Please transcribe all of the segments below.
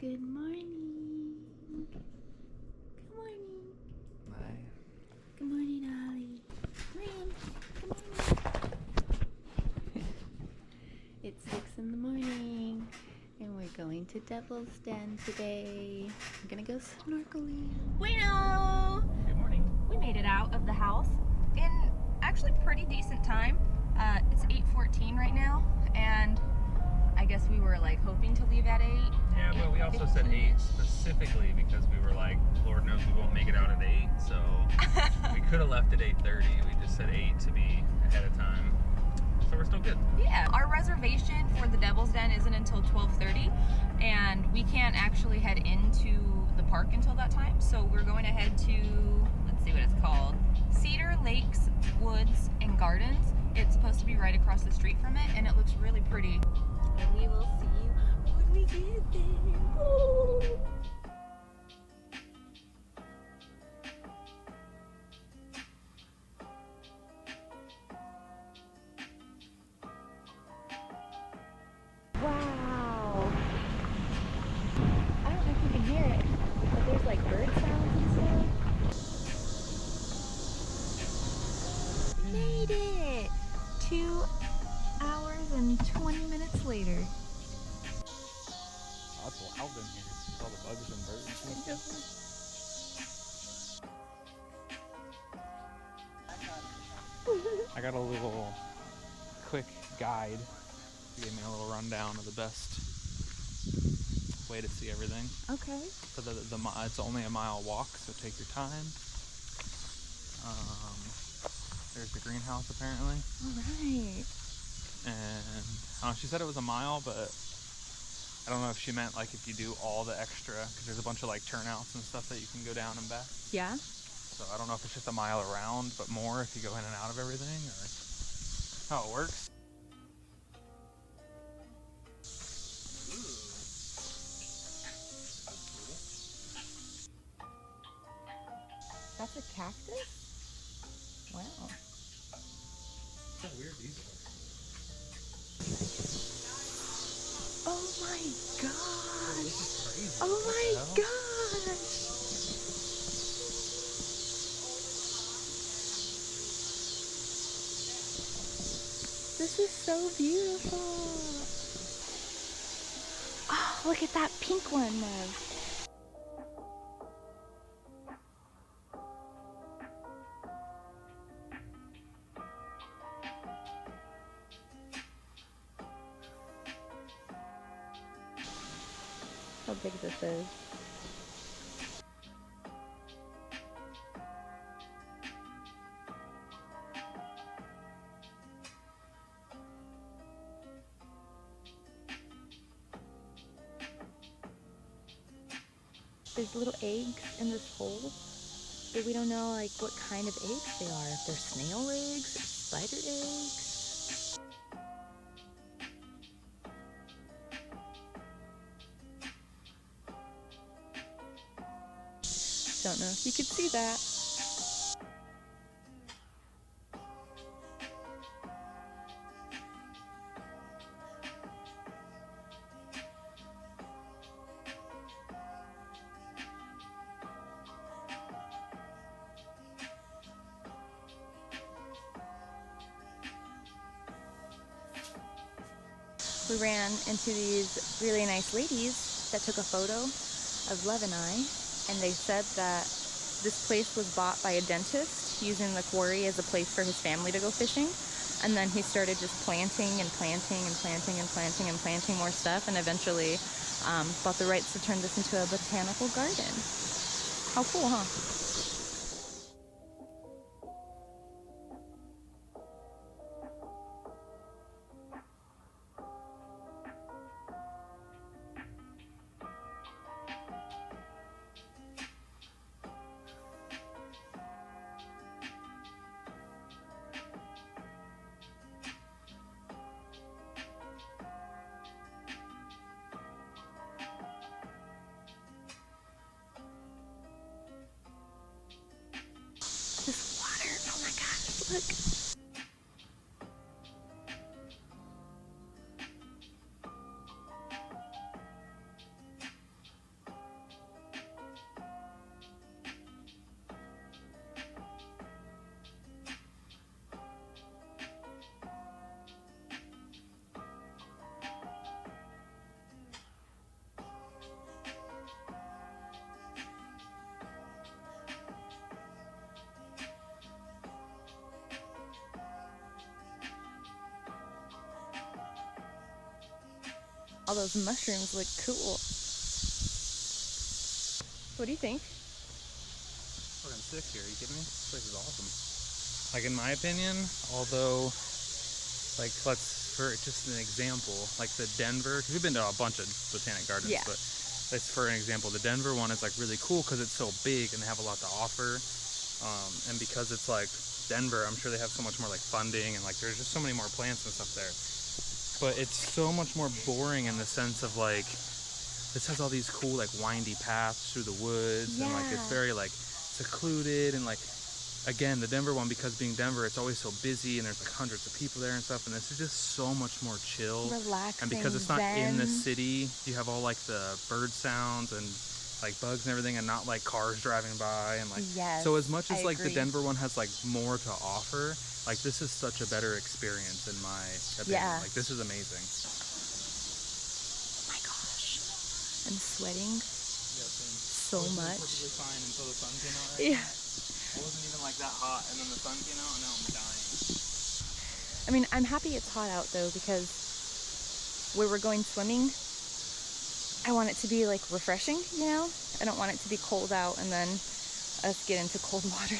Good morning. Good morning. Bye. Good morning, Ollie. Ram, good morning. It's 6 in the morning and we're going to Devil's Den today. We're gonna go snorkeling. Bueno! Good morning. We made it out of the house in actually pretty decent time. It's 8:14 right now, and I guess we were like hoping to leave at 8. Yeah, but we also said 8 specifically because we were like, Lord knows we won't make it out at 8, so we could have left at 8:30. We just said 8 to be ahead of time. So we're still good. Yeah, our reservation for the Devil's Den isn't until 12:30, and we can't actually head into the park until that time. So we're going to head to, let's see what it's called, Cedar Lakes Woods and Gardens. It's supposed to be right across the street from it, and it looks really pretty. And we will see you when we get there. Ooh. Wow. I don't know if you can hear it, but there's like bird sounds and stuff. Made it! 2 hours and 20 minutes later. Oh, it's loud in here. All the bugs and birds and stuff. I got a little quick guide. He gave me a little rundown of the best way to see everything. Okay. So it's only a mile walk, so take your time. There's the greenhouse apparently. All right. And she said it was a mile, but I don't know if she meant like if you do all the extra, because there's a bunch of like turnouts and stuff that you can go down and back. Yeah. So I don't know if it's just a mile around, but more if you go in and out of everything, or how it works. That's a cactus? Wow. How weird these are. Oh my gosh. This is crazy. Oh my gosh. This is so beautiful. Oh, look at that pink one, Mev. How big this is. There's little eggs in this hole, but we don't know like what kind of eggs they are. If they're snail eggs or spider eggs. Don't know if you could see that. We ran into these really nice ladies that took a photo of Lev and I, and they said that this place was bought by a dentist using the quarry as a place for his family to go fishing, and then he started just planting and planting and planting and planting and planting more stuff, and eventually bought the rights to turn this into a botanical garden. How cool, huh? This water, oh my gosh, look. All those mushrooms look cool. What do you think? Fucking sick here. Are you kidding me? This place is awesome. Like, in my opinion, although, like, for just an example, like the Denver, because we've been to a bunch of botanic gardens, Yeah. but that's for an example. The Denver one is like really cool because it's so big and they have a lot to offer. And because it's like Denver, I'm sure they have so much more like funding and like there's just so many more plants and stuff there. But it's so much more boring in the sense of like, this has all these cool like windy paths through the woods and like it's very like secluded and like, again, the Denver one, because being Denver, it's always so busy and there's like hundreds of people there and stuff, and this is just so much more chill. Relaxing, and because it's not in the zen. city, you have all like the bird sounds and like bugs and everything, and not like cars driving by and like. Yes, so as much as I like agree. the Denver one has like more to offer, like this is such a better experience in my opinion. Yeah. Like this is amazing. Oh my gosh, I'm sweating so much. Perfectly fine until the sun came out. Right? Yeah. It wasn't even like that hot, and then the sun came out, and now I'm dying. I mean, I'm happy it's hot out though, because where we're going swimming, I want it to be like refreshing, you know? I don't want it to be cold out and then us get into cold water.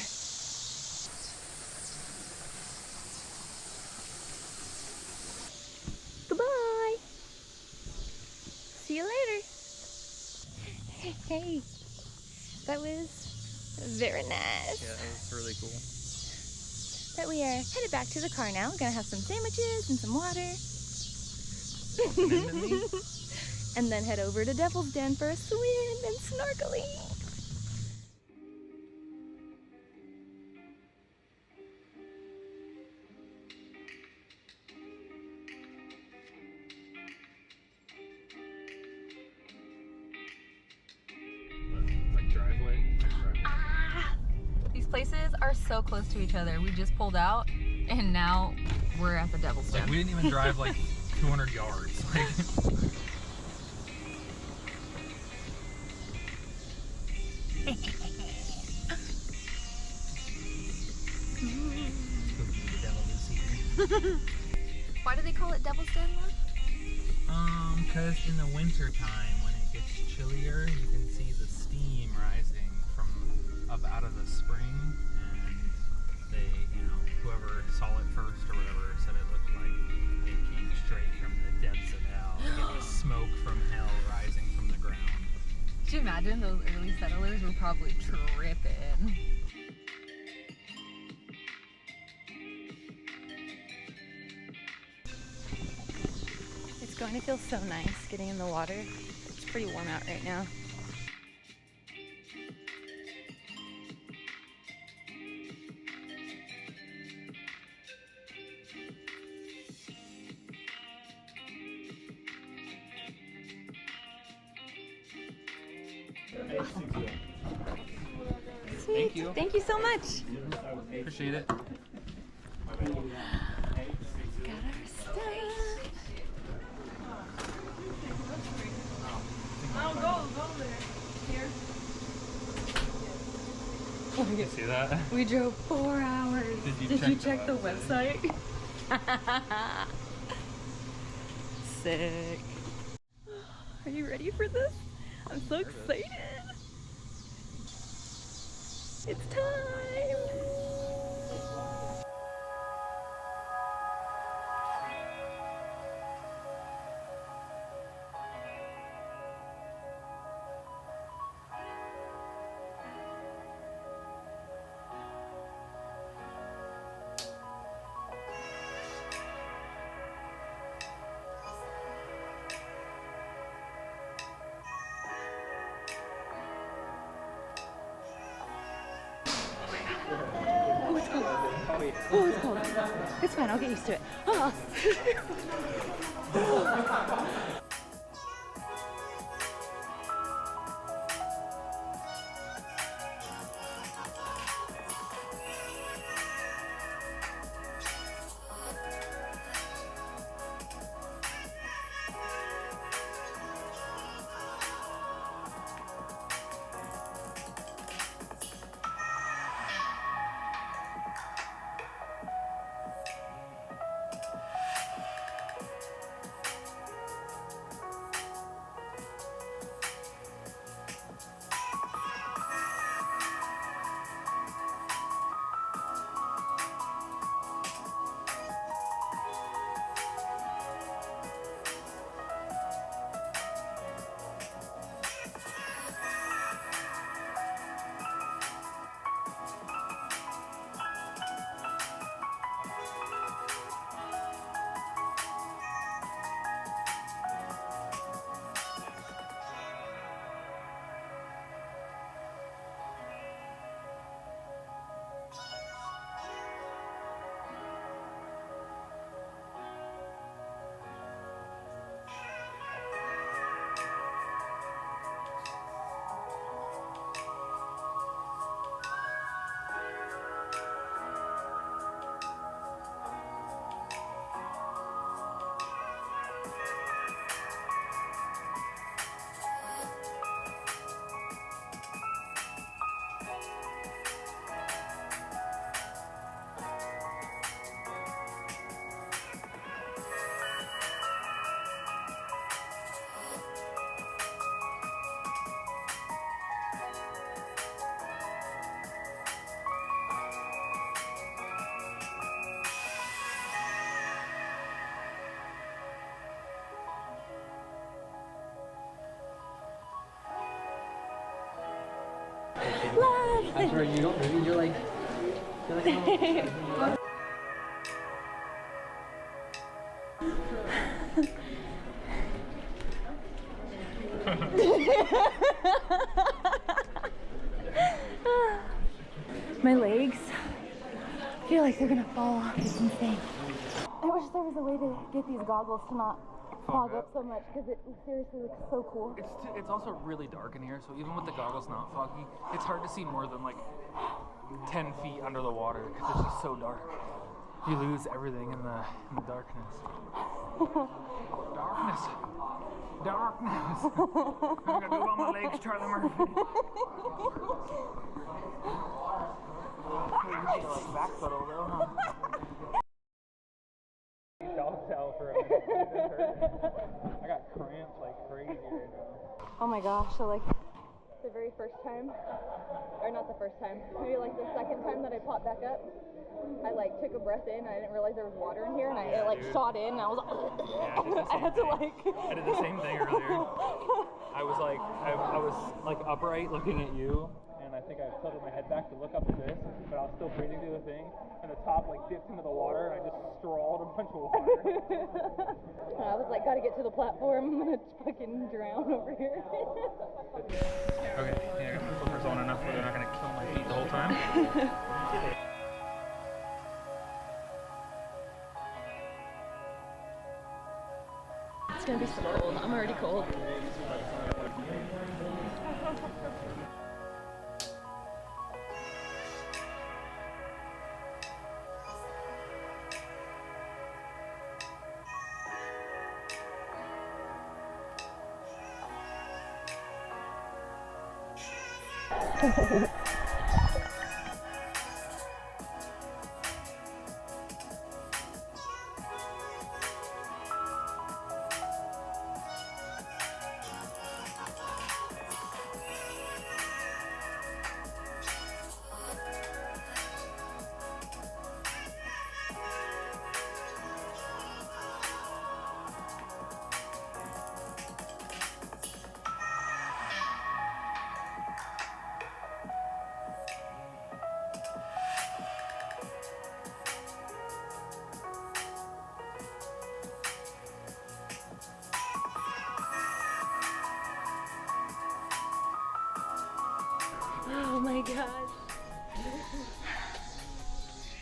Goodbye! See you later! Hey, that was very nice. Yeah, it was really cool. But we are headed back to the car now. We're gonna have some sandwiches and some water. And then head over to Devil's Den for a swim and snorkeling. Like driveway. These places are so close to each other. We just pulled out and now we're at the Devil's Den. Like we didn't even drive like 200 yards. Like. Why do they call it Devil's Den? Because in the winter time, when it gets chillier, you can see the steam rising from up out of the spring, and they, you know, whoever saw it first or whatever said it looked like it came straight from the depths of hell. Like it was smoke from hell rising from the ground. Could you imagine those early settlers were probably tripping? It's going to feel so nice getting in the water. It's pretty warm out right now. Sweet. Thank you. Thank you so much. Appreciate it. Got our stuff. You see that? We drove 4 hours. Did you check the website? Sick. Are you ready for this? I'm so excited. It's time. Oh, it's cold. Oh, it's cold. It's fine. I'll get used to it. Oh. That's where you don't maybe you're like no. My legs feel like they're gonna fall off. It's insane. I wish there was a way to get these goggles to not fog up so much because it seriously looks so cool. It's also really dark in here, so even with the goggles not foggy, it's hard to see more than like 10 feet under the water because it's just so dark. You lose everything in the darkness. Darkness. Darkness. I'm gonna do on my legs, Charlie Murphy. Like backpedal though, huh? Dogs out for a minute. I got cramps like crazy right now. Oh my gosh, so like the very first time, or not the first time, maybe like the second time that I popped back up, I like took a breath in, I didn't realize there was water in here, and it like shot in, and I was like, I had to like... I did the same thing earlier. I was like upright looking at you, and I think I tilted my head back to look up at this, but I was still breathing through the thing, and the top like dipped into the water, and I just strawled a bunch of water. I was like, gotta get to the platform, I'm gonna fucking drown over here. Okay, yeah, my flippers on enough where they're not gonna kill my feet the whole time. It's gonna be so cold. I'm already cold. Oh my gosh.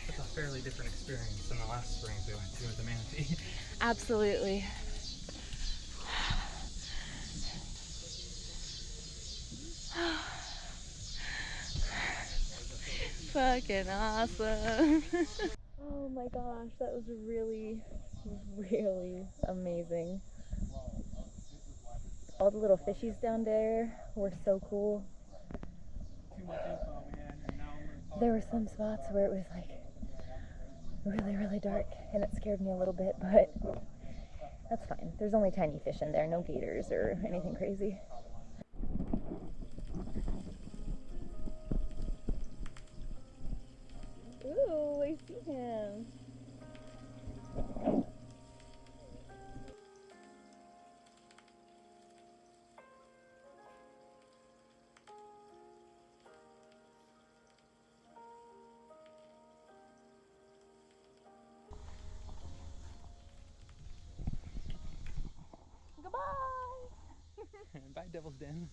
It's a fairly different experience than the last springs we went to with the manatee. Absolutely. Fucking awesome. Oh my gosh, that was really, really amazing. All the little fishies down there were so cool. There were some spots where it was like really, really dark and it scared me a little bit, but that's fine. There's only tiny fish in there, no gators or anything crazy. Ooh, I see him. Goodbye! Bye, Devil's Den.